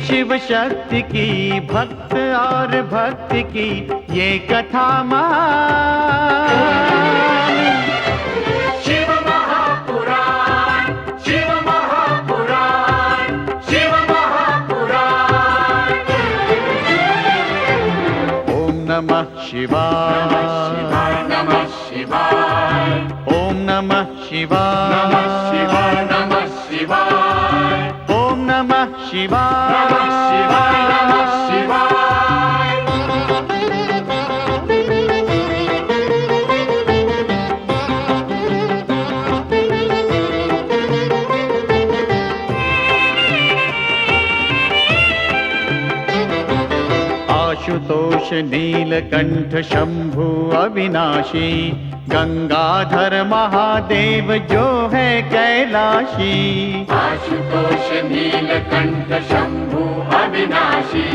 शिव शक्ति की, भक्त और भक्ति की ये कथा महान। शिव महापुराण, शिव महापुराण, शिव महापुराण। ओम नमः शिवाय, नमः शिवाय, ओम नमः शिवाय, नमः शिवाय, नमः शिवाय, ओम नमः शिवाय, नमः शिवाय, नमः शिवाय। आशुतोष नीलकंठ शंभु अविनाशी, गंगाधर महादेव जो है कैलाशी। आशुतोष नीलकंठ शंभु अविनाशी,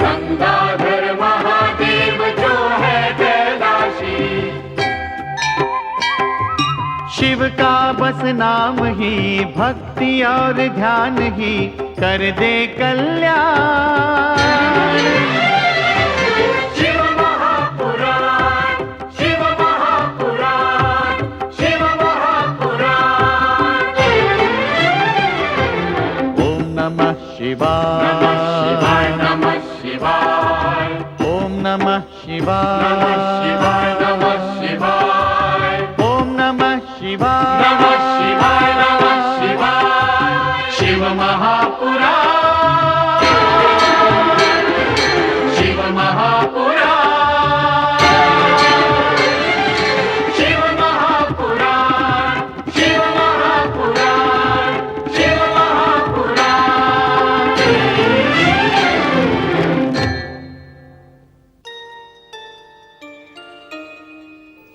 गंगाधर महादेव जो है कैलाशी। शिव का बस नाम ही, भक्ति और ध्यान ही कर दे कल्याण। शिव महापुराण, शिव महापुराण, शिव महापुराण। ओम नमः शिवाय, नमः शिवाय, नमः शिवाय, ओम नमः शिवाय, नमः शिवाय, नमः शिवाय, ओम नमः शिवाय, नमः शिवाय, नमः शिवाय। शिव महापुराण, शिव महापुराण, शिव महापुराण, शिव महापुराण, शिव महापुराण।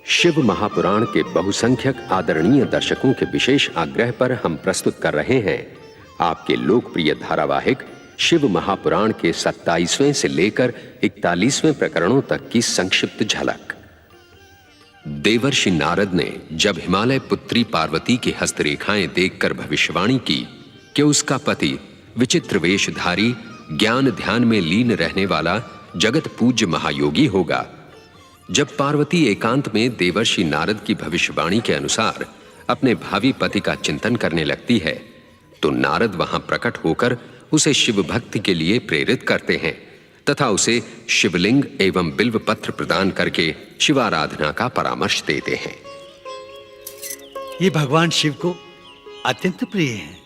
शिव महापुराण के बहुसंख्यक आदरणीय दर्शकों के विशेष आग्रह पर हम प्रस्तुत कर रहे हैं आपके लोकप्रिय धारावाहिक शिव महापुराण के 27वें से लेकर 41वें प्रकरणों तक की संक्षिप्त झलक। देवर्षि नारद ने जब हिमालय पुत्री पार्वती की हस्तरेखाएं देखकर भविष्यवाणी की कि उसका पति विचित्र वेशधारी, ज्ञान ध्यान में लीन रहने वाला जगत पूज्य महायोगी होगा, जब पार्वती एकांत में देवर्षि नारद की भविष्यवाणी के अनुसार अपने भावी पति का चिंतन करने लगती है, तो नारद वहां प्रकट होकर उसे शिव भक्ति के लिए प्रेरित करते हैं तथा उसे शिवलिंग एवं बिल्व पत्र प्रदान करके शिवाराधना का परामर्श देते हैं। ये भगवान शिव को अत्यंत प्रिय हैं।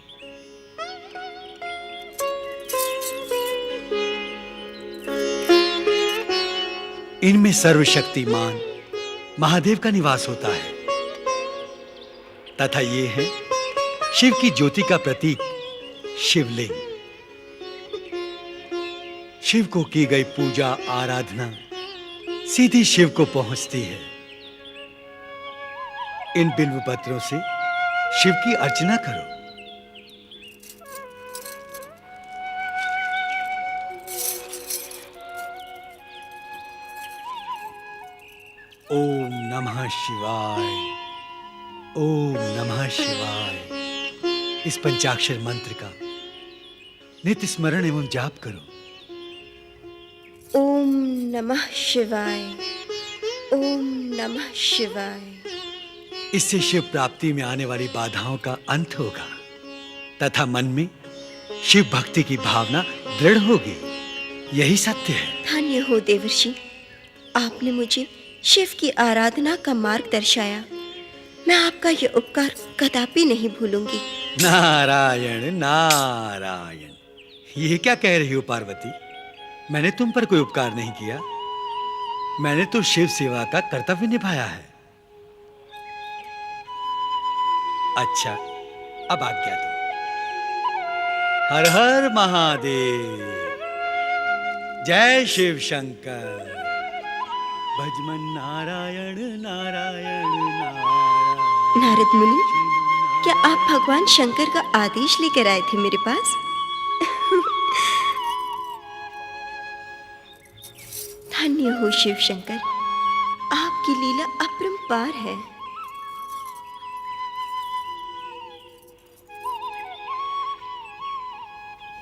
इनमें सर्वशक्तिमान महादेव का निवास होता है तथा ये है शिव की ज्योति का प्रतीक शिवलिंग। शिव को की गई पूजा आराधना सीधी शिव को पहुंचती है। इन बिल्व पत्रों से शिव की अर्चना करो। ओम नमः शिवाय, ओम नमः शिवाय। इस पंचाक्षर मंत्र का नित्य स्मरण एवं जाप करो। ओम नमः शिवाय, ओम नमः शिवाय। इससे शिव प्राप्ति में आने वाली बाधाओं का अंत होगा तथा मन में शिव भक्ति की भावना दृढ़ होगी। यही सत्य है। धन्य हो देवर्षि, आपने मुझे शिव की आराधना का मार्ग दर्शाया। मैं आपका यह उपकार कदापि नहीं भूलूंगी। नारायण नारायण। ये क्या कह रही हो पार्वती? मैंने तुम पर कोई उपकार नहीं किया। मैंने तो शिव सेवा का कर्तव्य निभाया है। अच्छा, अब आज्ञा दो। हर हर महादेव। जय शिव शंकर। भजमन नारायण नारायण नारायण। नारद मुनि, क्या आप भगवान शंकर का आदेश लेकर आए थे मेरे पास? धन्य हो शिव शंकर, आपकी लीला अपरंपार है।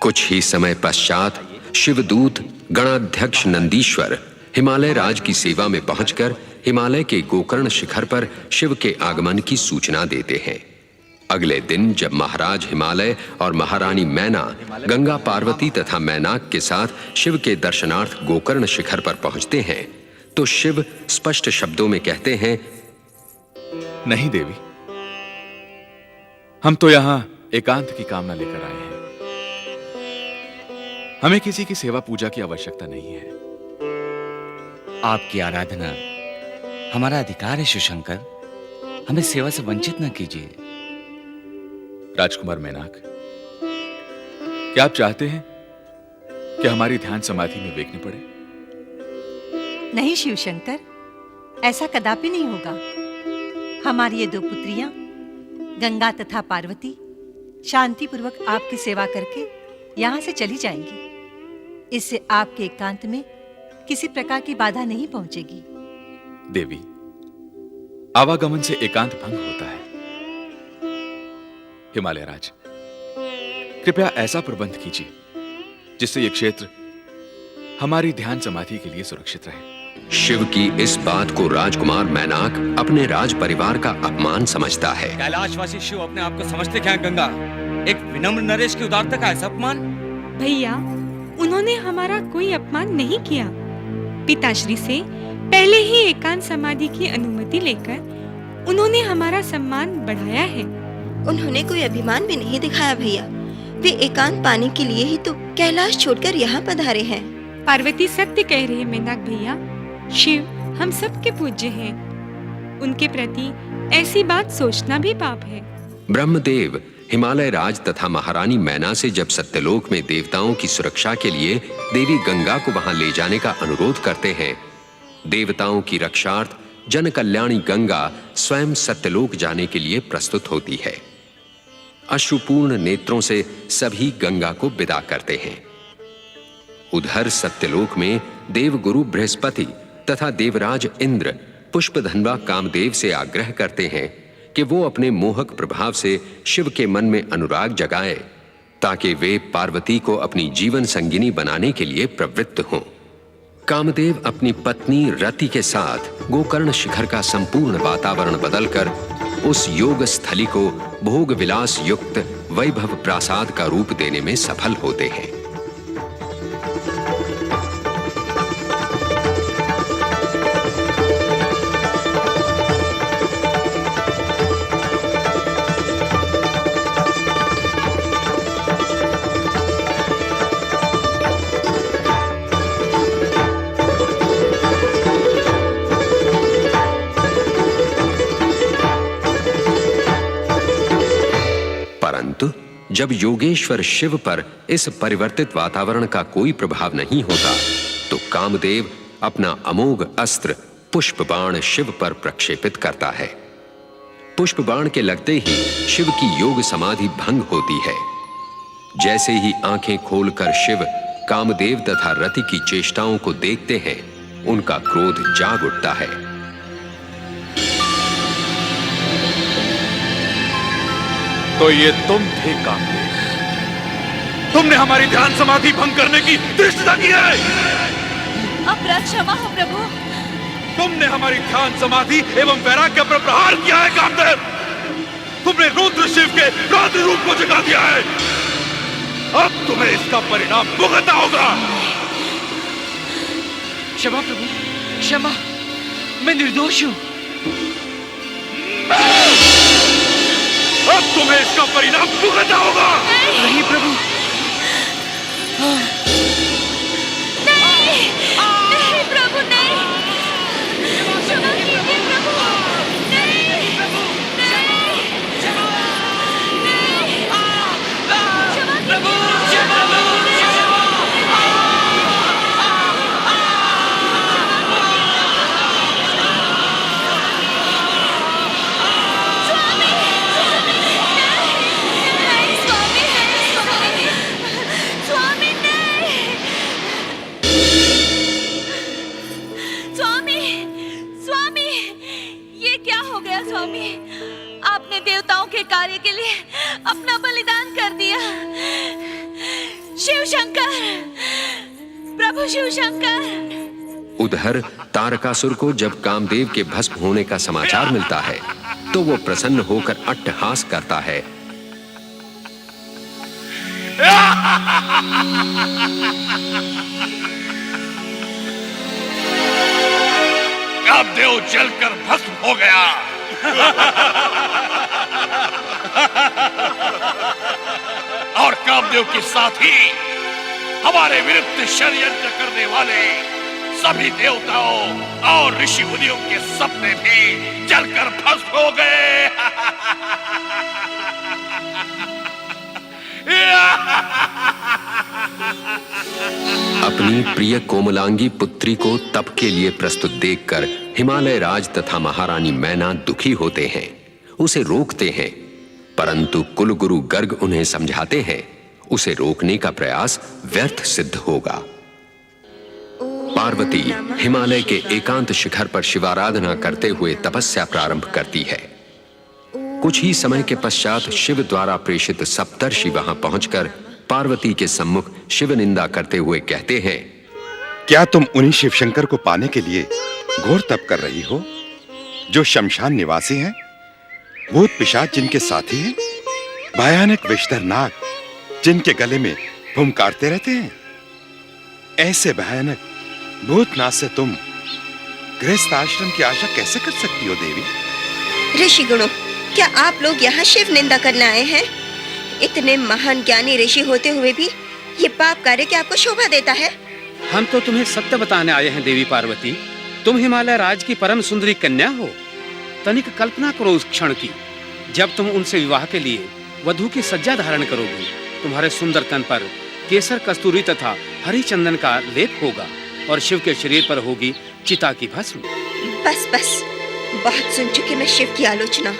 कुछ ही समय पश्चात शिवदूत गणाध्यक्ष नंदीश्वर हिमालय राज की सेवा में पहुंचकर हिमालय के गोकर्ण शिखर पर शिव के आगमन की सूचना देते हैं। अगले दिन जब महाराज हिमालय और महारानी मैना गंगा पार्वती तथा मैनाक के साथ शिव के दर्शनार्थ गोकर्ण शिखर पर पहुंचते हैं तो शिव स्पष्ट शब्दों में कहते हैं, नहीं देवी, हम तो यहां एकांत की कामना लेकर आए हैं। हमें किसी की सेवा पूजा की आवश्यकता नहीं है। आपकी आराधना हमारा अधिकार है शिवशंकर, हमें सेवा से वंचित न कीजिए। राजकुमार मैनाक, क्या आप चाहते हैं कि हमारी ध्यान समाधि में विघ्न पड़े? नहीं शिवशंकर, ऐसा कदापि नहीं होगा। हमारी ये दो पुत्रियां गंगा तथा पार्वती शांतिपूर्वक आपकी सेवा करके यहां से चली जाएंगी। इससे आपके एकांत में किसी प्रकार की बाधा नहीं पहुंचेगी। देवी, आवागमन से एकांत भंग होता है। हिमालय राज, कृपया ऐसा प्रबंध कीजिए जिससे यह क्षेत्र हमारी ध्यान समाधि के लिए सुरक्षित रहे। शिव की इस बात को राजकुमार मैनाक अपने राज परिवार का अपमान समझता है। कैलाशवासी शिव अपने आप को समझते क्या हैं गंगा? एक विनम्र नरेश की उदारता का ऐसा अपमान? भैया, उन्होंने हमारा कोई अपमान नहीं किया। पिताश्री से पहले ही एकांत समाधि की अनुमति लेकर उन्होंने हमारा सम्मान बढ़ाया है। उन्होंने कोई अभिमान भी नहीं दिखाया भैया। वे एकांत पाने के लिए ही तो कैलाश छोड़कर यहाँ पधारे हैं। पार्वती सत्य कह रही है मेनाक भैया। शिव हम सबके पूज्य हैं। उनके प्रति ऐसी बात सोचना भी पाप है। ब्रह्मदेव हिमालय राज तथा महारानी मैना से जब सत्यलोक में देवताओं की सुरक्षा के लिए देवी गंगा को वहां ले जाने का अनुरोध करते हैं, देवताओं की रक्षार्थ जन कल्याणी गंगा स्वयं सत्यलोक जाने के लिए प्रस्तुत होती है। अश्रुपूर्ण नेत्रों से सभी गंगा को विदा करते हैं। उधर सत्यलोक में देवगुरु बृहस्पति तथा देवराज इंद्र पुष्पधनवा कामदेव से आग्रह करते हैं कि वो अपने मोहक प्रभाव से शिव के मन में अनुराग जगाए ताकि वे पार्वती को अपनी जीवन संगिनी बनाने के लिए प्रवृत्त हों। कामदेव अपनी पत्नी रति के साथ गोकर्ण शिखर का संपूर्ण वातावरण बदलकर उस योग स्थली को भोग विलास युक्त वैभव प्रासाद का रूप देने में सफल होते हैं। जब योगेश्वर शिव पर इस परिवर्तित वातावरण का कोई प्रभाव नहीं होता तो कामदेव अपना अमोघ अस्त्र पुष्प बाण शिव पर प्रक्षेपित करता है। पुष्प बाण के लगते ही शिव की योग समाधि भंग होती है। जैसे ही आंखें खोलकर शिव कामदेव तथा रति की चेष्टाओं को देखते हैं, उनका क्रोध जाग उठता है। तो ये तुम थे कामदेव, तुमने हमारी ध्यान समाधि भंग करने की धृष्टता की है। अपराध क्षमा हो प्रभु। तुमने हमारी ध्यान समाधि एवं वैराग्य पर प्रहार किया है कामदेव। तुमने रुद्र शिव के रौद्र रूप को जगा दिया है। अब तुम्हें इसका परिणाम भुगतना होगा। क्षमा प्रभु, क्षमा, मैं निर्दोष हूं। अब तुम्हें इसका परिणाम भुगतना होगा। नहीं प्रभु। नहीं, नहीं प्रभु, नहीं। क्षमा कीजिए प्रभु। नहीं, नहीं, क्षमा कीजिए प्रभु। लिए अपना बलिदान कर दिया। शिव शंकर, प्रभु शिव शंकर। उधर तारकासुर को जब कामदेव के भस्म होने का समाचार मिलता है तो वो प्रसन्न होकर अट्टहास करता है। कामदेव जलकर भस्म हो गया। और कामदेव के साथ ही हमारे विरुद्ध षड्यंत्र करने वाले सभी देवताओं और ऋषि मुनियों के सपने भी जलकर भस्म हो गए। अपनी प्रिय कोमलांगी पुत्री को तप के लिए प्रस्तुत देखकर हिमालय राज तथा महारानी मैना दुखी होते हैं, उसे रोकते हैं, परंतु कुलगुरु गर्ग उन्हें समझाते हैं उसे रोकने का प्रयास व्यर्थ सिद्ध होगा। पार्वती हिमालय के एकांत शिखर पर शिवाराधना करते हुए तपस्या प्रारंभ करती है। कुछ ही समय के पश्चात शिव द्वारा प्रेषित सप्तर्षि वहां पहुंचकर पार्वती के सम्मुख शिव निंदा करते हुए कहते हैं, क्या तुम उन्हीं शिवशंकर को पाने के लिए घोर तप कर रही हो, जो शमशान निवासी हैं, भूत पिशाच जिनके साथी हैं, भयानक विषधर नाग जिनके गले में फुंकारते रहते हैं? ऐसे भयानक भूतनाथ से तुम गृहस्थ आश्रम की आशा कैसे कर सकती हो देवी? ऋषि गणों, क्या आप लोग यहाँ शिव निंदा करने आए हैं? इतने महान ज्ञानी ऋषि होते हुए भी ये पाप कार्य क्या आपको शोभा देता है? हम तो तुम्हें सत्य बताने आए हैं देवी पार्वती। तुम हिमालय राज की परम सुंदरी कन्या हो। तनिक कल्पना करो उस क्षण की जब तुम उनसे विवाह के लिए वधू की सज्जा धारण करोगी। तुम्हारे सुंदर तन पर केसर, कस्तूरी तथा हरी चंदन का लेप होगा और शिव के शरीर पर होगी चिता की भस्म। बस बस, बहुत सुन चुकी मैं शिव की आलोचना।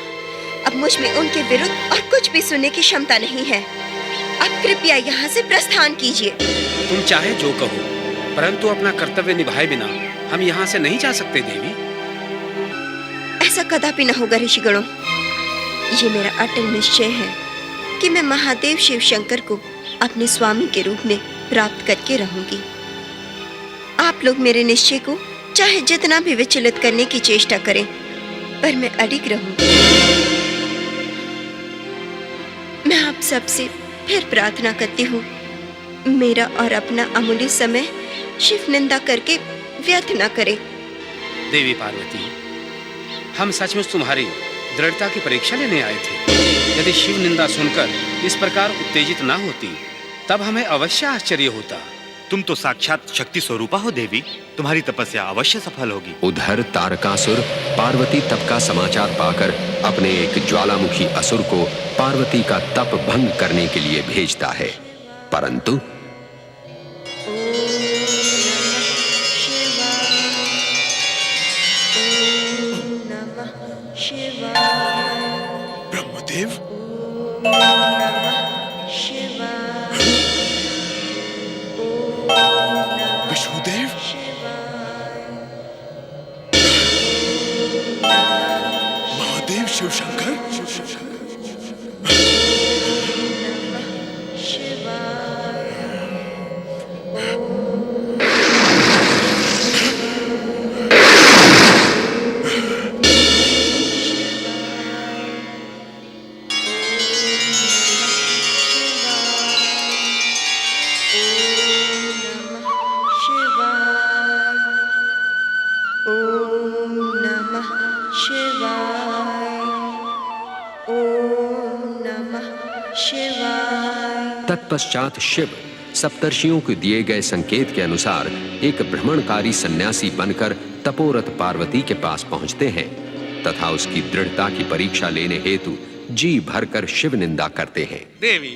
अब मुझ में उनके विरुद्ध और कुछ भी सुनने की क्षमता नहीं है। अब कृपया यहाँ से प्रस्थान कीजिए। तुम चाहे जो कहो, परंतु अपना कर्तव्य निभाए बिना हम यहाँ से नहीं जा सकते देवी। ऐसा कदापि न होगा ऋषिगणों। ये मेरा अटल निश्चय है कि मैं महादेव शिव शंकर को अपने स्वामी के रूप में प्राप्त करके रहूंगी। आप लोग मेरे निश्चय को चाहे जितना भी विचलित करने की चेष्टा करें, पर मैं अडिग रहूंगी। मैं आप सबसे फिर प्रार्थना करती हूँ, मेरा और अपना अमूल्य समय शिव निंदा करके व्यर्थ न करें। देवी पार्वती, हम सचमुच तुम्हारी दृढ़ता की परीक्षा लेने आए थे। यदि शिव निंदा सुनकर इस प्रकार उत्तेजित ना होती तब हमें अवश्य आश्चर्य होता। तुम तो साक्षात शक्ति स्वरूपा हो देवी, तुम्हारी तपस्या अवश्य सफल होगी। उधर तारकासुर पार्वती तप का समाचार पाकर अपने एक ज्वालामुखी असुर को पार्वती का तप भंग करने के लिए भेजता है, परंतु ब्रह्मदेव, विष्णुदेव, महादेव शिव शंकर, तत्पश्चात शिव सप्तर्षियों को दिए गए संकेत के अनुसार एक भ्रमणकारी सन्यासी बनकर तपोरत पार्वती के पास पहुंचते हैं तथा उसकी दृढ़ता की परीक्षा लेने हेतु जी भरकर शिव निंदा करते हैं। देवी,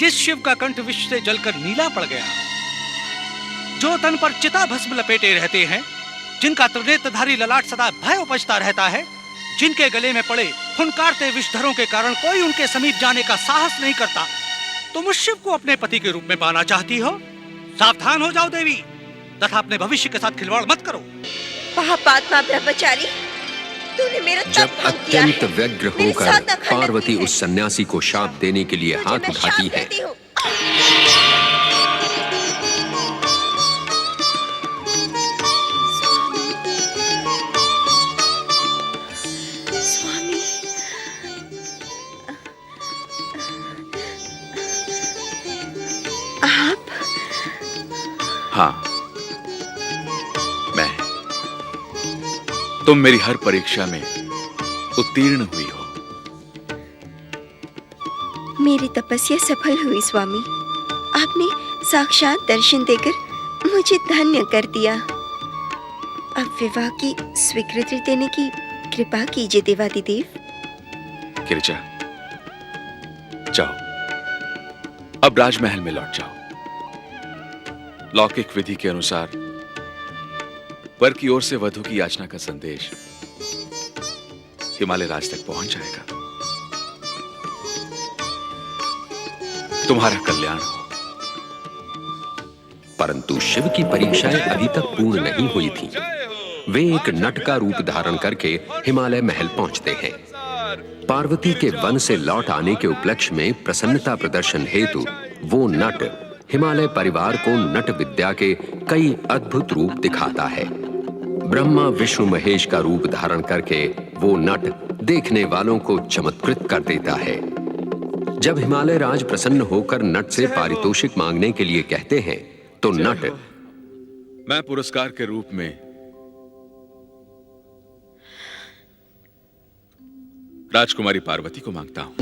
जिस शिव का कंठ विष से जलकर नीला पड़ गया, जो तन पर चिता भस्म लपेटे रहते हैं, जिनका त्रिनेत्रधारी ललाट सदा भय उपजता रहता है, जिनके गले में पड़े फुनकारते विषधरों के कारण कोई उनके समीप जाने का साहस नहीं करता, तुम उस शिव को अपने पति के रूप में पाना चाहती हो? सावधान हो जाओ देवी, तथा अपने भविष्य के साथ खिलवाड़ मत करो। पापात्मा ब्रह्मचारी, तूने मेरा जब तप भंग किया है। अत्यंत व्यग्र मेरी होकर साधना खंडित पार्वती हुई है। उस सन्यासी को शाप देने के लिए तुझे हाथ मैं उठाती शाप है, देती हूँ। स्वामी, आप हाँ, मैं। तुम मेरी हर परीक्षा में उत्तीर्ण हुई हो। मेरी तपस्या सफल हुई स्वामी। आपने साक्षात दर्शन देकर मुझे धन्य कर दिया। अब विवाह की स्वीकृति देने की कृपा कीजिए देवादिदेव। गिरिजा, जाओ, अब राजमहल में लौट जाओ। लौकिक विधि के अनुसार वर की ओर से वधु की याचना का संदेश हिमालय राज तक पहुंच जाएगा। तुम्हारा कल्याण हो। परंतु शिव की परीक्षाएं अभी तक पूर्ण नहीं हुई थीं। वे एक नट का रूप धारण करके हिमालय महल पहुंचते हैं। पार्वती के वन से लौट आने के उपलक्ष्य में प्रसन्नता प्रदर्शन हेतु वो नट हिमालय परिवार को नट विद्या के कई अद्भुत रूप दिखाता है। ब्रह्मा विष्णु महेश का रूप धारण करके वो नट देखने वालों को चमत्कृत कर देता है। जब हिमालय राज प्रसन्न होकर नट से पारितोषिक मांगने के लिए कहते हैं तो नट मैं पुरस्कार के रूप में राजकुमारी पार्वती को मांगता हूं।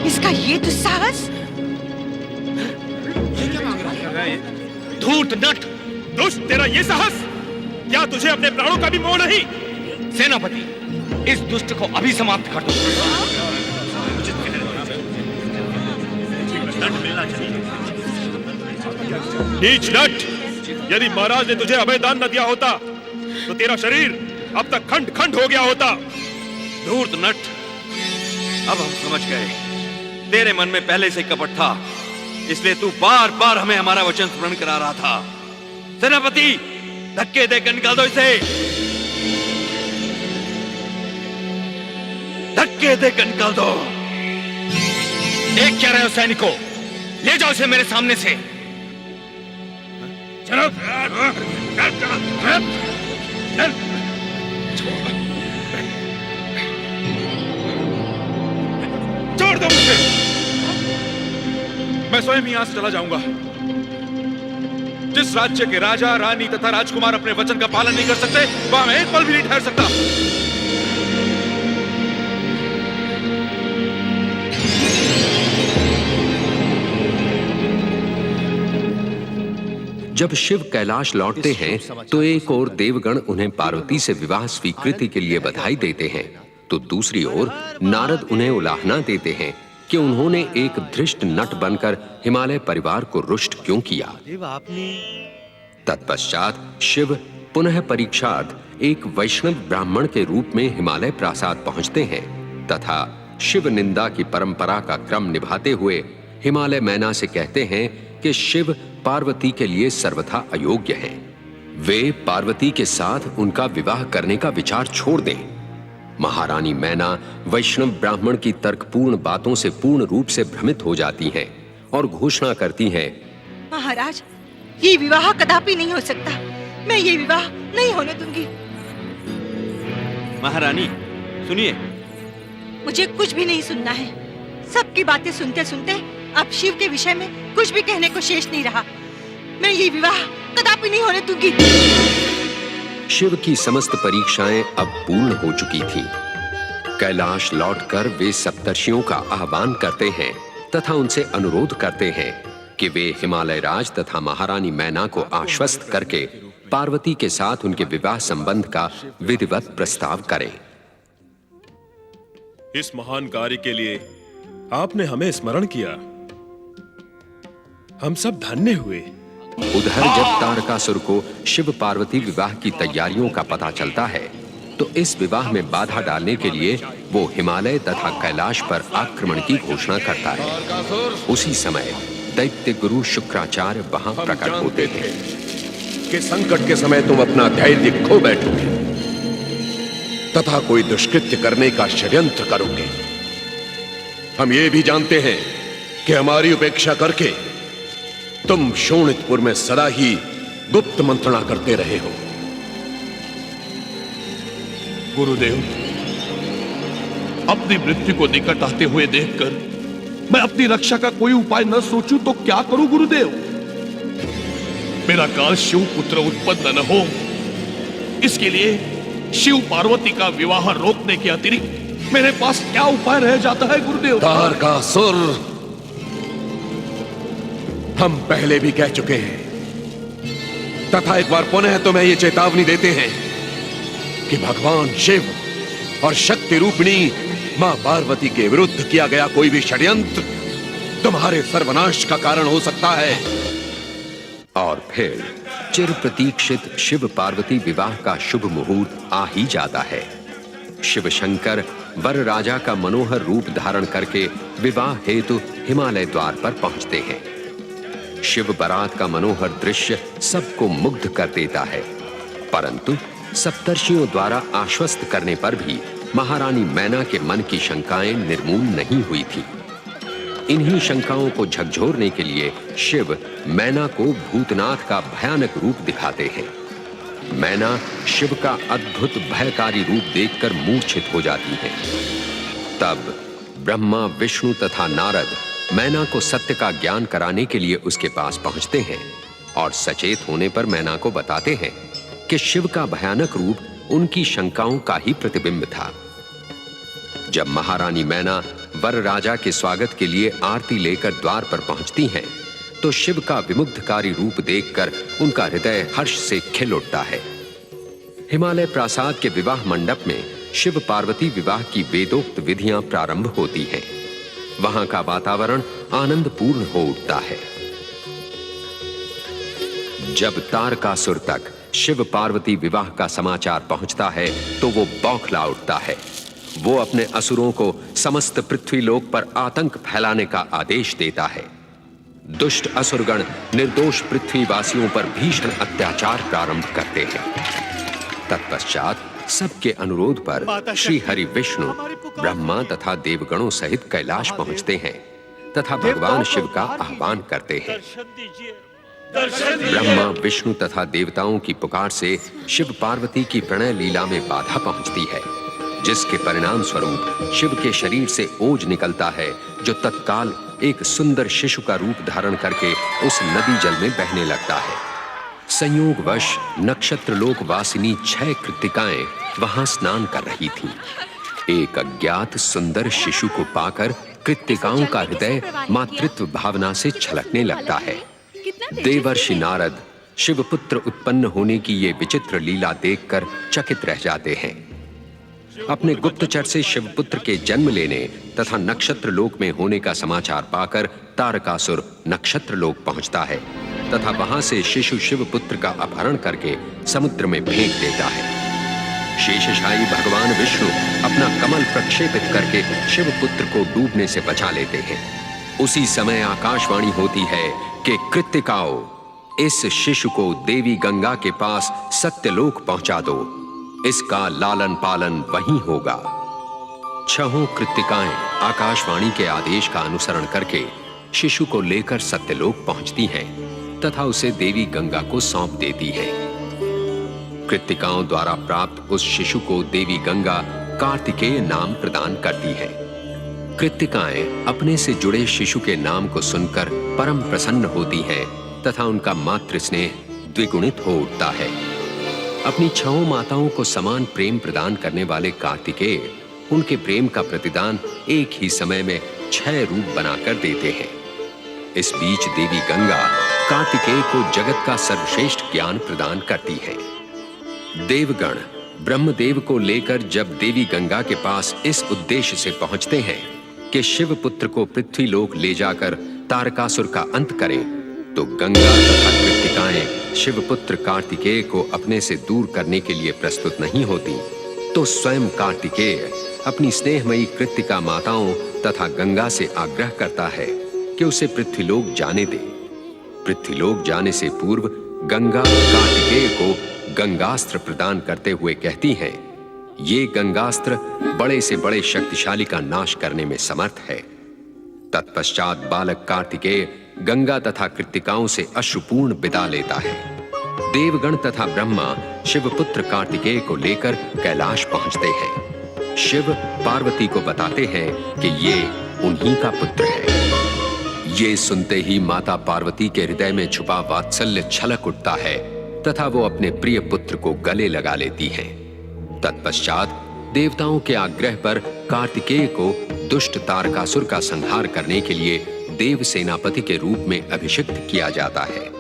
इसका ये दुस्साहस! धूर्त नट, दुष्ट, तेरा ये साहस! क्या तुझे अपने प्राणों का भी मोह नहीं? सेनापति, इस दुष्ट को अभी समाप्त कर दो। नीच नट, यदि महाराज ने तुझे अभयदान न दिया होता तो तेरा शरीर अब तक खंड खंड हो गया होता। धूर्त नट, अब हम समझ गए तेरे मन में पहले से कपट था, इसलिए तू बार बार हमें हमारा वचन स्मरण करा रहा था। सेनापति, धक्के देकर निकाल दो इसे, धक्के देकर निकाल दो। एक क्या रहे हो सैनिकों, ले जाओ इसे मेरे सामने से। चलो, छोड़ दो मुझे, मैं स्वयं ही यहां से चला जाऊंगा। जिस राज्य के राजा, रानी तथा राजकुमार अपने वचन का पालन नहीं कर सकते, वहां मैं एक पल भी नहीं ठहर सकता। जब शिव कैलाश लौटते हैं तो एक ओर देवगण उन्हें पार्वती से विवाह स्वीकृति के लिए बधाई देते हैं, तो दूसरी ओर नारद उन्हें उलाहना देते हैं कि उन्होंने एक धृष्ट नट बनकर हिमालय परिवार को रुष्ट क्यों किया। तत्पश्चात शिव पुनः परीक्षार्थ एक वैष्णव ब्राह्मण के रूप में हिमालय प्रासाद पहुंचते हैं तथा शिव निंदा की परंपरा का क्रम निभाते हुए हिमालय मैना से कहते हैं कि शिव पार्वती के लिए सर्वथा अयोग्य हैं। वे पार्वती के साथ उनका विवाह करने का विचार छोड़ दें। महारानी मैना वैष्णव ब्राह्मण की तर्कपूर्ण बातों से पूर्ण रूप से भ्रमित हो जाती हैं और घोषणा करती हैं, महाराज, ये विवाह कदापि नहीं हो सकता। मैं ये विवाह नहीं होने दूंगी। महारानी सुनिए, मुझे कुछ भी नहीं सुनना है। सबकी बातें सुनते सुनते अब शिव के विषय में कुछ भी कहने को शेष नहीं रहा। मैं ये विवाह कदापि नहीं होने दूंगी। शिव की समस्त परीक्षाएं अब पूर्ण हो चुकी थीं। कैलाश लौटकर वे सप्तर्षियों का आह्वान करते हैं तथा उनसे अनुरोध करते हैं कि वे हिमालय राज तथा महारानी मैना को आश्वस्त करके पार्वती के साथ उनके विवाह संबंध का विधिवत प्रस्ताव करें। इस महान कार्य के लिए आपने हमें स्मरण किया, हम सब धन्य हुए। उधर जब तारकासुर को शिव पार्वती विवाह की तैयारियों का पता चलता है तो इस विवाह में बाधा डालने के लिए वो हिमालय तथा कैलाश पर आक्रमण की घोषणा करता है। उसी समय दैत्य गुरु शुक्राचार्य वहां प्रकट होते हैं। कि संकट के समय तुम अपना धैर्य खो बैठोगे तथा कोई दुष्कृत्य करने का षड्यंत्र करोगे। हम ये भी जानते हैं कि हमारी उपेक्षा करके तुम शोणितपुर में सदा ही गुप्त मंत्रणा करते रहे हो। गुरुदेव, अपनी मृत्यु को निकट आते हुए देखकर मैं अपनी रक्षा का कोई उपाय न सोचूं तो क्या करूं गुरुदेव? मेरा काल शिव पुत्र उत्पन्न न हो, इसके लिए शिव पार्वती का विवाह रोकने के अतिरिक्त मेरे पास क्या उपाय रह जाता है गुरुदेव? तारकासुर, हम पहले भी कह चुके हैं तथा एक बार पुनः तुम्हें यह चेतावनी देते हैं कि भगवान शिव और शक्ति रूपिणी मां पार्वती के विरुद्ध किया गया कोई भी षड्यंत्र तुम्हारे सर्वनाश का कारण हो सकता है। और फिर चिर प्रतीक्षित शिव पार्वती विवाह का शुभ मुहूर्त आ ही जाता है। शिव शंकर वर राजा का मनोहर रूप धारण करके विवाह हेतु हिमालय द्वार पर पहुंचते हैं। शिव बारात का मनोहर दृश्य सबको मुग्ध कर देता है, परंतु सप्तर्षियों द्वारा आश्वस्त करने पर भी महारानी मैना के मन की शंकाएं निर्मूल नहीं हुई थी। इन्हीं शंकाओं को झकझोरने के लिए शिव मैना को भूतनाथ का भयानक रूप दिखाते हैं। मैना शिव का अद्भुत भयकारी रूप देखकर मूर्छित हो जाती है। तब ब्रह्मा, विष्णु तथा नारद मैना को सत्य का ज्ञान कराने के लिए उसके पास पहुंचते हैं और सचेत होने पर मैना को बताते हैं कि शिव का भयानक रूप उनकी शंकाओं का ही प्रतिबिंब था। जब महारानी मैना वर राजा के स्वागत के लिए आरती लेकर द्वार पर पहुंचती हैं, तो शिव का विमुग्धकारी रूप देखकर उनका हृदय हर्ष से खिल उठता है। हिमालय प्रासाद के विवाह मंडप में शिव पार्वती विवाह की वेदोक्त विधियां प्रारंभ होती हैं। वहां का वातावरण आनंदपूर्ण हो उठता है। जब तारकासुर तक शिव पार्वती विवाह का समाचार पहुंचता है तो वो बौखला उठता है। वो अपने असुरों को समस्त पृथ्वीलोक पर आतंक फैलाने का आदेश देता है। दुष्ट असुरगण निर्दोष पृथ्वीवासियों पर भीषण अत्याचार प्रारंभ करते हैं। तत्पश्चात सबके अनुरोध पर श्री हरि विष्णु ब्रह्मा तथा देवगणों सहित कैलाश पहुंचते हैं तथा भगवान शिव का आह्वान करते हैं। ब्रह्मा, विष्णु तथा देवताओं की पुकार से शिव पार्वती की प्रणय लीला में बाधा पहुंचती है, जिसके परिणाम स्वरूप शिव के शरीर से ओज निकलता है, जो तत्काल एक सुंदर शिशु का रूप धारण करके उस नदी जल में बहने लगता है। संयोगवश नक्षत्र लोक वासिनी 6 कृत्तिकाएं वहां स्नान कर रही थीं। एक अज्ञात सुंदर शिशु को पाकर कृत्तिकाओं का हृदय मातृत्व भावना से छलकने लगता है। देवर्षि नारद शिवपुत्र उत्पन्न होने की ये विचित्र लीला देखकर चकित रह जाते हैं। अपने गुप्तचर से शिवपुत्र के जन्म लेने तथा नक्षत्र लोक में होने का समाचार पाकर तारकासुर नक्षत्र लोक पहुंचता है तथा वहां से शिशु शिवपुत्र का अपहरण करके समुद्र में फेंक देता है। शेषशायी भगवान विष्णु अपना कमल प्रक्षेपित करके शिवपुत्र को डूबने से बचा लेते हैं। उसी समय आकाशवाणी होती है कि कृत्तिकाओ, इस शिशु को देवी गंगा के पास सत्यलोक पहुंचा दो, इसका लालन पालन वहीं होगा। 6 कृत्तिकाएं आकाशवाणी के आदेश का अनुसरण करके शिशु को लेकर सत्यलोक पहुंचती हैं तथा उसे देवी गंगा को सौंप देती हैं। कृत्तिकाओं द्वारा प्राप्त उस शिशु को देवी गंगा कार्तिकेय नाम प्रदान करती है। कृत्तिकाएं अपने से जुड़े शिशु के नाम को सुनकर परम प्रसन्न होती हैं तथा उनका मातृ स्नेह द्विगुणित हो उठता है। अपनी 6 माताओं को समान प्रेम प्रदान करने वाले कार्तिकेय उनके प्रेम का प्रतिदान एक ही समय में 6 रूप बनाकर देते हैं। इस बीच देवी गंगा कार्तिकेय को जगत का सर्वश्रेष्ठ ज्ञान प्रदान करती है। देवगण ब्रह्मदेव को लेकर जब देवी गंगा के पास इस उद्देश्य से पहुंचते हैं कि शिव पुत्र को पृथ्वीलोक ले जाकर तारकासुर का अंत करें, तो गंगा तथा कृत्तिकाएं शिवपुत्र कार्तिकेय को अपने से दूर करने के लिए प्रस्तुत नहीं होती, तो स्वयं कार्तिकेय अपनी स्नेहमयी कृत्तिका माताओं तथा गंगा से आग्रह करता है कि उसे पृथ्वीलोक जाने दे। पृथ्वीलोक जाने से पूर्व गंगा कार्तिकेय को गंगास्त्र प्रदान करते हुए कहती हैं, ये गंगास्त्र बड़े से बड़े शक्तिशाली का नाश करने में समर्थ है। तत्पश्चात बालक कार्तिकेय गंगा तथा कृत्तिकाओं से अश्रुपूर्ण विदा लेता है। देवगण तथा ब्रह्मा शिवपुत्र कार्तिकेय को लेकर कैलाश पहुंचते हैं। शिव पार्वती को बताते हैं कि ये उन्हीं का पुत्र है। ये सुनते ही माता पार्वती के हृदय में छुपा वात्सल्य छलक उठता है तथा वो अपने प्रिय पुत्र को गले लगा लेती हैं। तत्पश्चात देवताओं के आग्रह पर कार्तिकेय को दुष्ट तारकासुर का संहार करने के लिए देव सेनापति के रूप में अभिषिक्त किया जाता है।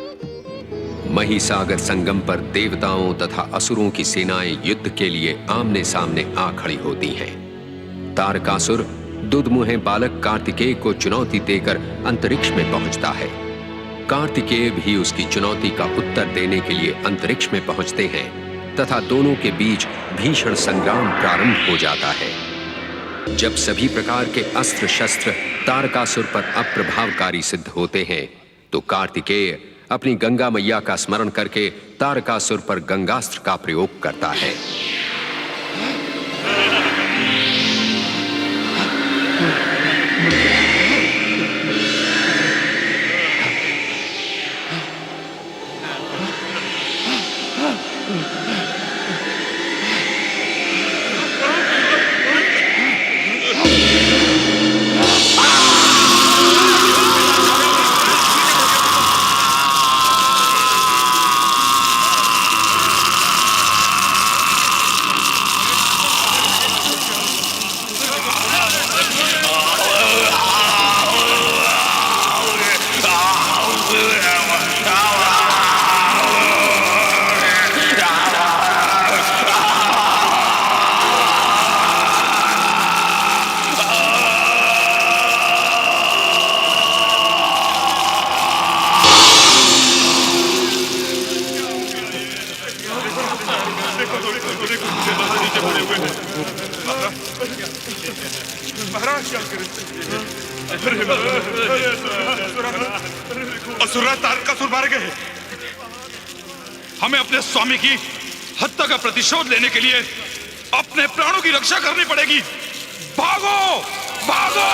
महिसागर संगम पर देवताओं तथा असुरों की सेनाएं युद्ध के लिए आमने सामने आ खड़ी होती हैं। तारकासुर दुधमुहे बालक कार्तिकेय को चुनौती देकर अंतरिक्ष में पहुंचता है। कार्तिकेय भी उसकी चुनौती का उत्तर देने के लिए अंतरिक्ष में पहुंचते हैं तथा दोनों के बीच भीषण संग्राम प्रारंभ हो जाता है। जब सभी प्रकार के अस्त्र शस्त्र तारकासुर पर अप्रभावकारी सिद्ध होते हैं तो कार्तिकेय अपनी गंगा मैया का स्मरण करके तारकासुर पर गंगास्त्र का प्रयोग करता है। असुर तारकासुर मारे गए। हमें अपने स्वामी की हत्या का प्रतिशोध लेने के लिए अपने प्राणों की रक्षा करनी पड़ेगी। भागो भागो।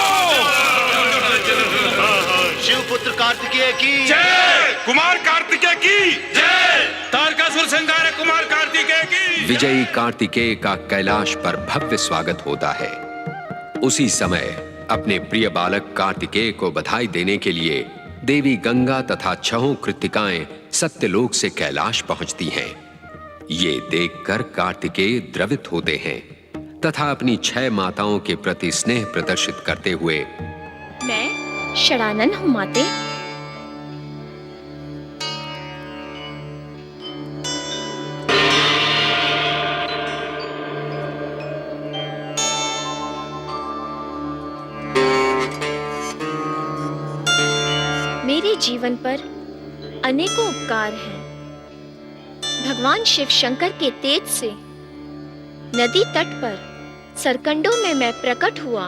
शिवपुत्र कार्तिकेय की जय। कुमार कार्तिकेय की जय। तारकासुर संहार कुमार कार्तिकेय की। विजयी कार्तिकेय का कैलाश पर भव्य स्वागत होता है। उसी समय अपने प्रिय बालक कार्तिकेय को बधाई देने के लिए देवी गंगा तथा छहों कृत्तिकाएं सत्यलोक से कैलाश पहुंचती हैं। ये देखकर कार्तिकेय द्रवित होते हैं तथा अपनी 6 माताओं के प्रति स्नेह प्रदर्शित करते हुए, मैं षडानन हूँ माते। मेरे जीवन पर अनेकों उपकार हैं। भगवान शिव शंकर के तेज से नदी तट पर सरकंडों में मैं प्रकट हुआ।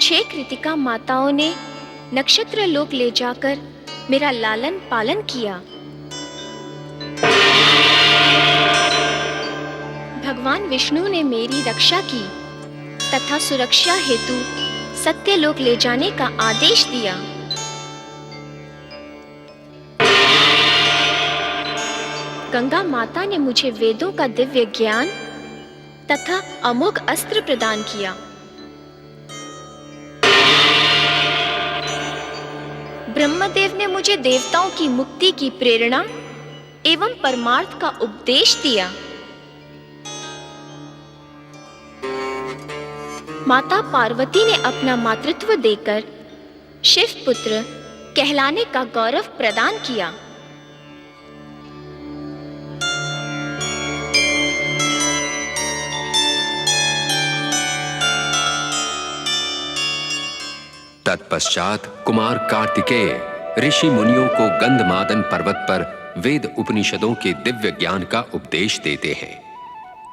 6 कृतिका माताओं ने नक्षत्र लोक ले जाकर मेरा लालन पालन किया। भगवान विष्णु ने मेरी रक्षा की तथा सुरक्षा हेतु सत्यलोक ले जाने का आदेश दिया। गंगा माता ने मुझे वेदों का दिव्य ज्ञान तथा अमोघ अस्त्र प्रदान किया। ब्रह्मदेव ने मुझे देवताओं की मुक्ति की प्रेरणा एवं परमार्थ का उपदेश दिया। माता पार्वती ने अपना मातृत्व देकर शिव पुत्र कहलाने का गौरव प्रदान किया। तत्पश्चात कुमार कार्तिकेय ऋषि मुनियों को गंधमादन पर्वत पर वेद उपनिषदों के दिव्य ज्ञान का उपदेश देते हैं।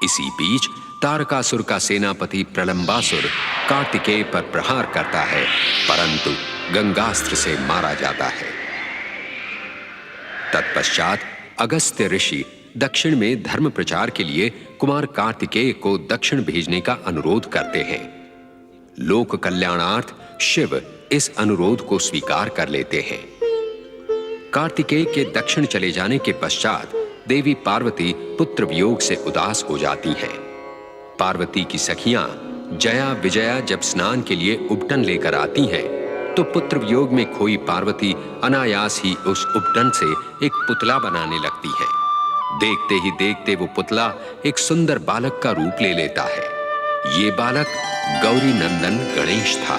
इसी बीच तारकासुर का सेनापति प्रलंबासुर कार्तिकेय पर प्रहार करता है, परंतु गंगास्त्र से मारा जाता है। तत्पश्चात अगस्त्य ऋषि दक्षिण में धर्म प्रचार के लिए कुमार कार्तिकेय को दक्षिण भेजने का अनुरोध करते हैं। लोक कल्याणार्थ शिव इस अनुरोध को स्वीकार कर लेते हैं। कार्तिकेय के दक्षिण चले जाने के पश्चात देवी पार्वती पुत्र वियोग से उदास हो जाती हैं। पार्वती की सखियां जया विजया जब स्नान के लिए उपटन लेकर आती हैं, तो पुत्र वियोग में खोई पार्वती अनायास ही उस उपटन से एक पुतला बनाने लगती है। देखते ही देखते वो पुतला एक सुंदर बालक का रूप ले लेता है। ये बालक गौरी नंदन गणेश था।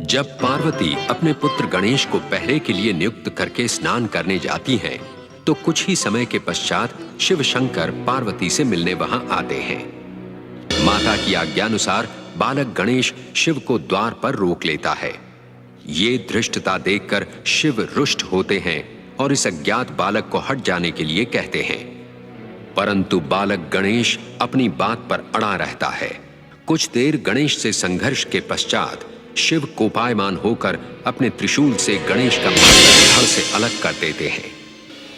जब पार्वती अपने पुत्र गणेश को पहरे के लिए नियुक्त करके स्नान करने जाती हैं, तो कुछ ही समय के पश्चात शिव शंकर पार्वती से मिलने वहां आते हैं। माता की आज्ञानुसार बालक गणेश शिव को द्वार पर रोक लेता है। ये धृष्टता देखकर शिव रुष्ट होते हैं और इस अज्ञात बालक को हट जाने के लिए कहते हैं, परंतु बालक गणेश अपनी बात पर अड़ा रहता है। कुछ देर गणेश से संघर्ष के पश्चात शिव कोपायमान होकर अपने त्रिशूल से गणेश का मस्तक धड़ से अलग कर देते हैं।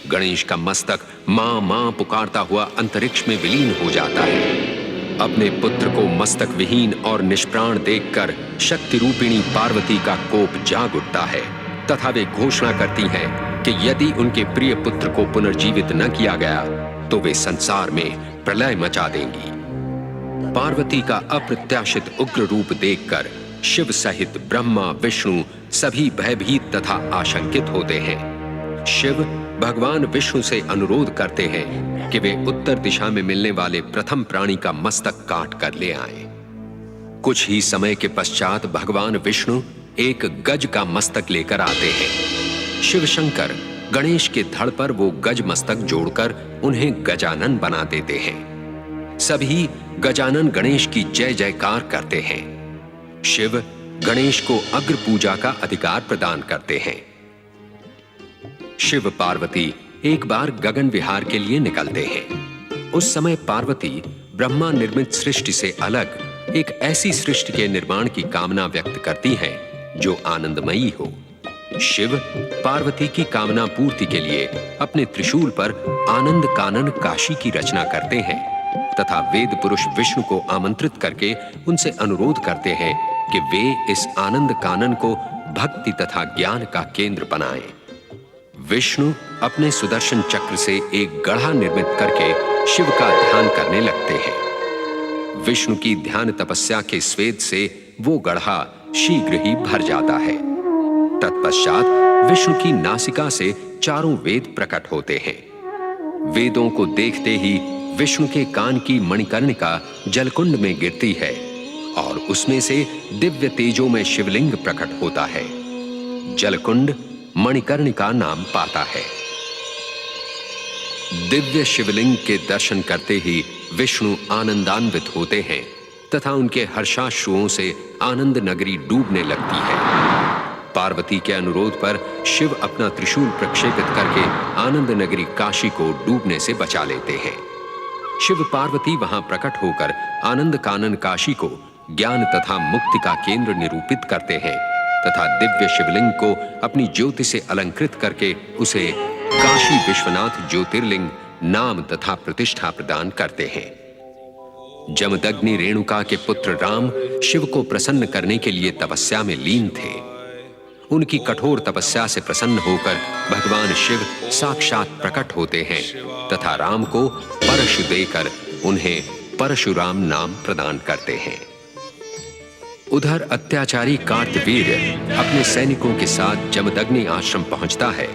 गणेश का मस्तक मां मां पुकारता हुआ अंतरिक्ष में विलीन हो जाता है। अपने पुत्र को मस्तक विहीन और निष्प्राण देखकर शक्ति रूपिणी पार्वती का कोप जाग उठता है तथा वे घोषणा करती हैं कि यदि उनके प्रिय पुत्र को पुनर्जीवित न किया गया तो वे संसार में प्रलय मचा देंगी। पार्वती का अप्रत्याशित उग्र रूप देखकर शिव सहित ब्रह्मा विष्णु सभी भयभीत तथा आशंकित होते हैं। शिव भगवान विष्णु से अनुरोध करते हैं कि वे उत्तर दिशा में मिलने वाले प्रथम प्राणी का मस्तक काट कर ले आएं। कुछ ही समय के पश्चात भगवान विष्णु एक गज का मस्तक लेकर आते हैं। शिव शंकर गणेश के धड़ पर वो गज मस्तक जोड़कर उन्हें गजानन बना देते हैं। सभी गजानन गणेश की जय जयकार करते हैं। शिव गणेश को अग्र पूजा का अधिकार प्रदान करते हैं। शिव पार्वती एक बार गगन विहार के लिए निकलते हैं। उस समय पार्वती ब्रह्मा निर्मित सृष्टि से अलग एक ऐसी सृष्टि के निर्माण की कामना व्यक्त करती हैं जो आनंदमयी हो। शिव पार्वती की कामना पूर्ति के लिए अपने त्रिशूल पर आनंद कानन काशी की रचना करते हैं तथा वेद पुरुष विष्णु को आमंत्रित करके उनसे अनुरोध करते हैं कि वे इस आनंद कानन को भक्ति तथा ज्ञान का केंद्र बनाएं। विष्णु अपने सुदर्शन चक्र से एक गढ़ा निर्मित करके शिव का ध्यान करने लगते हैं। विष्णु की ध्यान तपस्या के स्वेद से वो गढ़ा शीघ्र ही भर जाता है। तत्पश्चात विष्णु की नासिका से चारों वेद प्रकट होते हैं। वेदों को देखते ही विष्णु के कान की मणिकर्णिका जलकुंड में गिरती है और उसमें से दिव्य तेजों में शिवलिंग प्रकट होता है। जलकुंड मणिकर्णिका नाम पाता है। दिव्य शिवलिंग के दर्शन करते ही विष्णु आनंदान्वित होते हैं तथा उनके हर्षाश्रुओं से आनंद नगरी डूबने लगती है। पार्वती के अनुरोध पर शिव अपना त्रिशूल प्रक्षेपित करके आनंद नगरी काशी को डूबने से बचा लेते हैं। शिव पार्वती वहां प्रकट होकर आनंद कानन काशी को ज्ञान तथा मुक्ति का केंद्र निरूपित करते हैं तथा दिव्य शिवलिंग को अपनी ज्योति से अलंकृत करके उसे काशी विश्वनाथ ज्योतिर्लिंग नाम तथा प्रतिष्ठा प्रदान करते हैं। जमदग्नि रेणुका के पुत्र राम शिव को प्रसन्न करने के लिए तपस्या में लीन थे। उनकी कठोर तपस्या से प्रसन्न होकर भगवान शिव साक्षात प्रकट होते हैं तथा राम को परशु देकर उन्हें परशुराम नाम प्रदान करते हैं। उधर अत्याचारी कार्तवीर्य अपने सैनिकों के साथ जमदग्नि आश्रम पहुंचता है,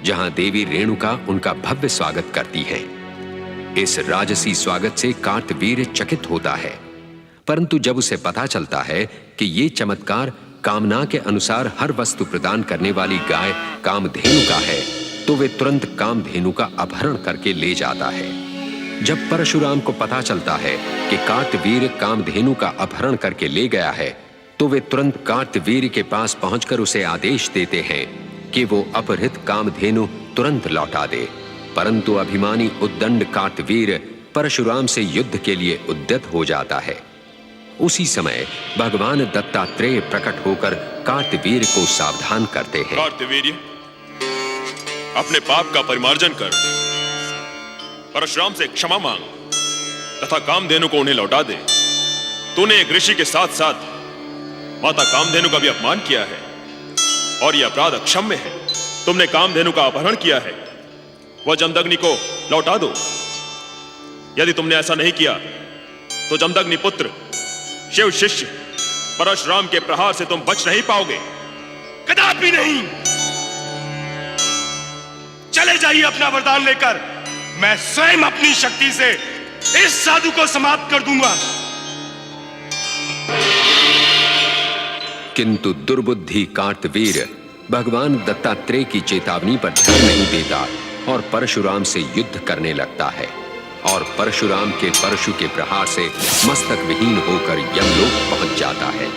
जहां देवी रेणुका उनका भव्य स्वागत करती है। इस राजसी स्वागत से कार्तवीर्य चकित होता है, परंतु जब उसे पता चलता है कि ये चमत्कार कामना के अनुसार हर वस्तु प्रदान करने वाली गाय कामधेनु का है, तो वे तुरंत कामधेनु का अपहरण करके ले जाता है। जब परशुराम को पता चलता है कि कार्तवीर्य कामधेनु का अपहरण करके ले गया है, तो वे तुरंत कार्तवीर्य के पास पहुंचकर उसे आदेश देते हैं कि वो अपहृत कामधेनु तुरंत लौटा दे। परंतु अभिमानी उद्दंड कार्तवीर्य परशुराम से युद्ध के लिए उद्यत हो जाता है। उसी समय भगवान दत्तात्रेय प्रकट होकर कार्तवीर्य को सावधान करते हैं। कार्तवीर्य, अपने पाप का परिमार्जन कर, परशुराम से क्षमा मांग तथा कामधेनु को उन्हें लौटा दे। तूने एक ऋषि के साथ साथ माता कामधेनु का भी अपमान किया है और यह अपराध अक्षम्य है। तुमने कामधेनु का अपहरण किया है, वह जमदग्नि को लौटा दो। यदि तुमने ऐसा नहीं किया तो जमदग्नि पुत्र शिव शिष्य परशुराम के प्रहार से तुम बच नहीं पाओगे। कदापि नहीं। चले जाइए अपना वरदान लेकर, मैं स्वयं अपनी शक्ति से इस साधु को समाप्त कर दूंगा। किंतु दुर्बुद्धि कार्तवीर्य भगवान दत्तात्रेय की चेतावनी पर ध्यान नहीं देता और परशुराम से युद्ध करने लगता है और परशुराम के परशु के प्रहार से मस्तक विहीन होकर यमलोक पहुंच जाता है।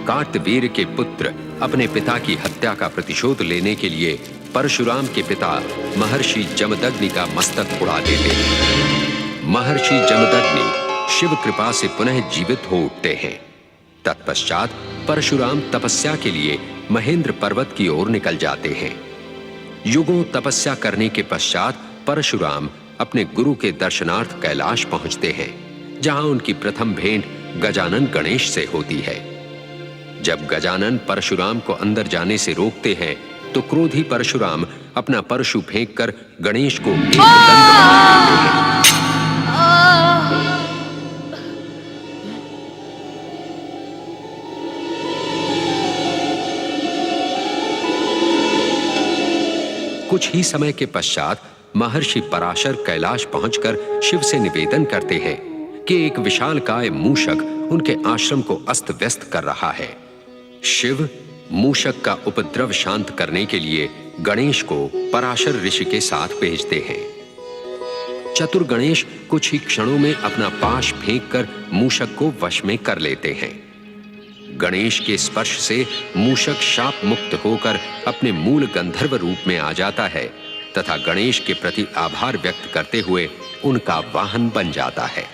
कार्तवीर्य के पुत्र अपने पिता की हत्या का प्रतिशोध लेने के लिए परशुराम के पिता महर्षि जमदग्नि का मस्तक उड़ा देते हैं। महर्षि जमदग्नि शिव कृपा से पुनः जीवित हो उठते हैं। तत्पश्चात परशुराम तपस्या के लिए महेंद्र पर्वत की ओर निकल जाते हैं। युगों तपस्या करने के पश्चात परशुराम अपने गुरु के दर्शनार्थ कैलाश पहुंचते हैं, जहां उनकी प्रथम भेंट गजानन गणेश से होती है। जब गजानन परशुराम को अंदर जाने से रोकते हैं तो क्रोधी परशुराम अपना परशु फेंककर गणेश को एक दंड मार देते हैं। कुछ ही समय के पश्चात महर्षि पराशर कैलाश पहुंचकर शिव से निवेदन करते हैं कि एक विशालकाय मूषक उनके आश्रम को अस्त व्यस्त कर रहा है। शिव मूषक का उपद्रव शांत करने के लिए गणेश को पराशर ऋषि के साथ भेजते हैं। चतुर गणेश कुछ ही क्षणों में अपना पाश फेंककर मूषक को वश में कर लेते हैं। गणेश के स्पर्श से मूषक शाप मुक्त होकर अपने मूल गंधर्व रूप में आ जाता है तथा गणेश के प्रति आभार व्यक्त करते हुए उनका वाहन बन जाता है।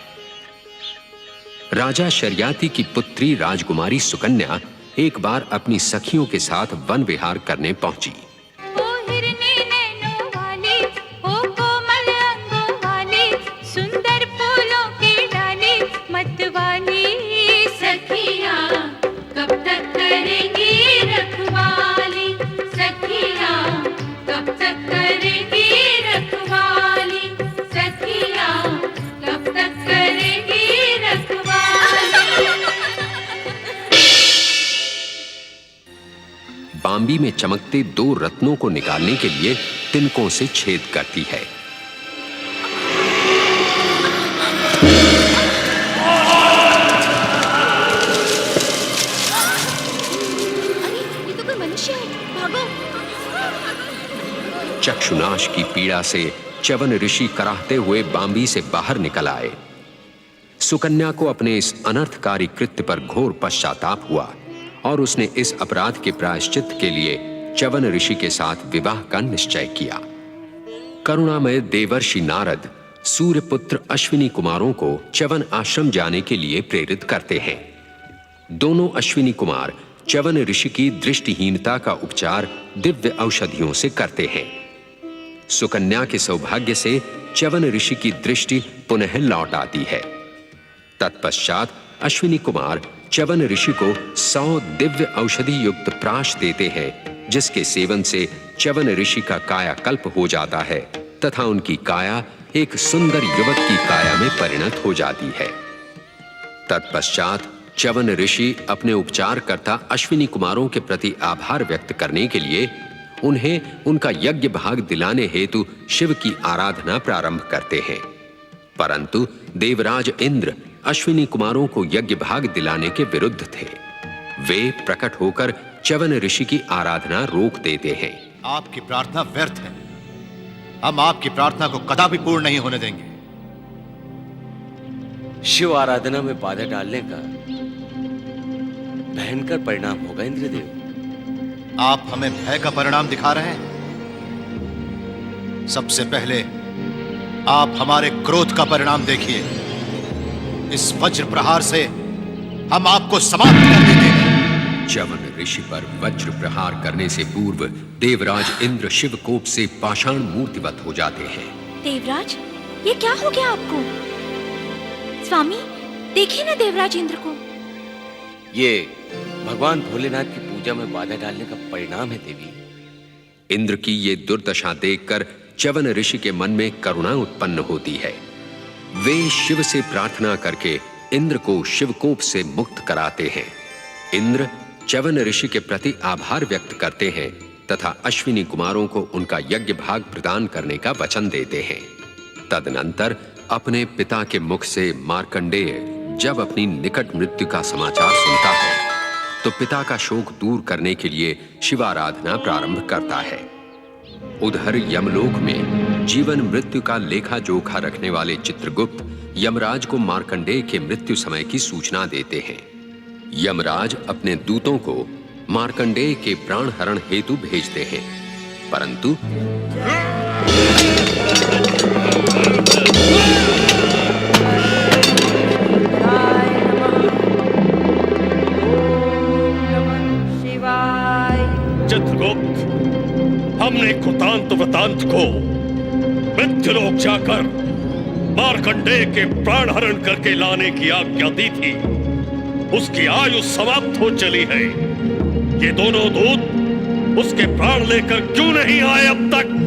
राजा शर्याति की पुत्री राजकुमारी सुकन्या एक बार अपनी सखियों के साथ वन विहार करने पहुंची। बांबी में चमकते दो रत्नों को निकालने के लिए तिनकों से छेद करती है। ये तो कोई मनुष्य है, भागो। चक्षुनाश की पीड़ा से च्यवन ऋषि कराहते हुए बांबी से बाहर निकल आए। सुकन्या को अपने इस अनर्थकारी कृत्य पर घोर पश्चाताप हुआ और उसने इस अपराध के प्रायश्चित के लिए च्यवन ऋषि के साथ विवाह का निश्चय किया। करुणामय देवर्षि नारद सूर्यपुत्र अश्विनी कुमारों को च्यवन आश्रम जाने के लिए प्रेरित करते हैं। दोनों अश्विनी कुमार च्यवन ऋषि की दृष्टिहीनता का उपचार दिव्य औषधियों से करते हैं। सुकन्या के सौभाग्य से च्यवन ऋषि की दृष्टि पुनः लौट आती है। तत्पश्चात अश्विनी कुमार च्यवन ऋषि को 100 दिव्य औषधि युक्त प्राश देते हैं, जिसके सेवन से च्यवन ऋषि का कायाकल्प हो जाता है तथा उनकी काया एक सुंदर युवक की काया में परिणत हो जाती है। तत्पश्चात च्यवन ऋषि अपने उपचारकर्ता अश्विनी कुमारों के प्रति आभार व्यक्त करने के लिए उन्हें उनका यज्ञ भाग दिलाने हेतु शिव की आराधना प्रारंभ करते हैं। परंतु देवराज इंद्र अश्विनी कुमारों को यज्ञ भाग दिलाने के विरुद्ध थे। वे प्रकट होकर च्यवन ऋषि की आराधना रोक देते हैं। आपकी प्रार्थना व्यर्थ है। हम आपकी प्रार्थना को कदापि पूर्ण नहीं होने देंगे। शिव आराधना में बाधा डालने का भयंकर परिणाम होगा इंद्रदेव। आप हमें भय का परिणाम दिखा रहे हैं। सबसे पहले आप हमारे क्रोध का परिणाम देखिए। इस वज्र प्रहार से हम आपको समाप्त कर देंगे। च्यवन ऋषि पर वज्र प्रहार करने से पूर्व देवराज इंद्र शिव कोप से पाषाण मूर्तिवत हो जाते हैं। देवराज, ये क्या हो गया आपको? स्वामी, देखिए ना देवराज इंद्र को। ये भगवान भोलेनाथ की पूजा में बाधा डालने का परिणाम है देवी। इंद्र की ये दुर्दशा देखकर च्यवन ऋषि के मन में करुणा उत्पन्न होती है। वे शिव से प्रार्थना करके इंद्र को शिवकोप से मुक्त कराते हैं। इंद्र च्यवन ऋषि के प्रति आभार व्यक्त करते हैं तथा अश्विनी कुमारों को उनका यज्ञ भाग प्रदान करने का वचन देते हैं। तदनंतर अपने पिता के मुख से मार्कंडेय जब अपनी निकट मृत्यु का समाचार सुनता है तो पिता का शोक दूर करने के लिए शिवाराधना प्रारंभ करता है। उधर यमलोक में जीवन मृत्यु का लेखा जोखा रखने वाले चित्रगुप्त यमराज को मार्कंडेय के मृत्यु समय की सूचना देते हैं। यमराज अपने दूतों को मार्कंडेय के प्राण हरण हेतु भेजते हैं, परंतु चित्रगुप्त, हमने कुतांत वतांत को मृत्युलोक जाकर मार्कंडेय के प्राण हरण करके लाने की आज्ञा दी थी। उसकी आयु समाप्त हो चली है। ये दोनों दूत उसके प्राण लेकर क्यों नहीं आए अब तक?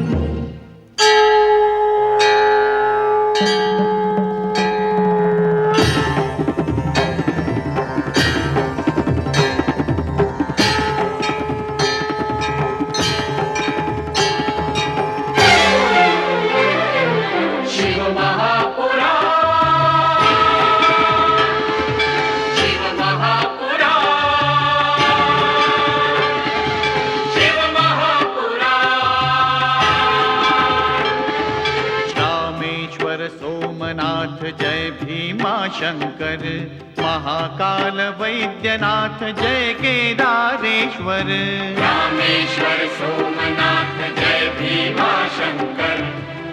जय भीमा शंकर, महाकाल वैद्यनाथ जय केदारेश्वर। रामेश्वर सोमनाथ जय भीमा शंकर,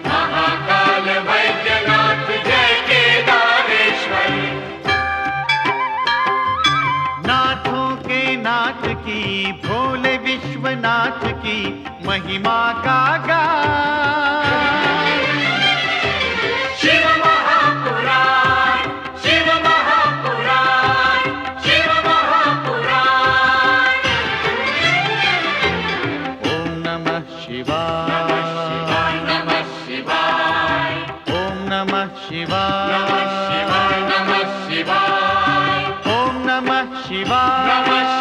महाकाल वैद्यनाथ जय केदारेश्वर। नाथों के नाथ की, भोले विश्वनाथ की महिमा का गान। शिव महापुराण, शिव महापुराण, शिव महापुराण। ओम नमः शिवाय, नमः शिवाय, ओम नमः शिवाय, नमः शिवाय, नमः शिवाय, ओम नमः शिवाय, नमः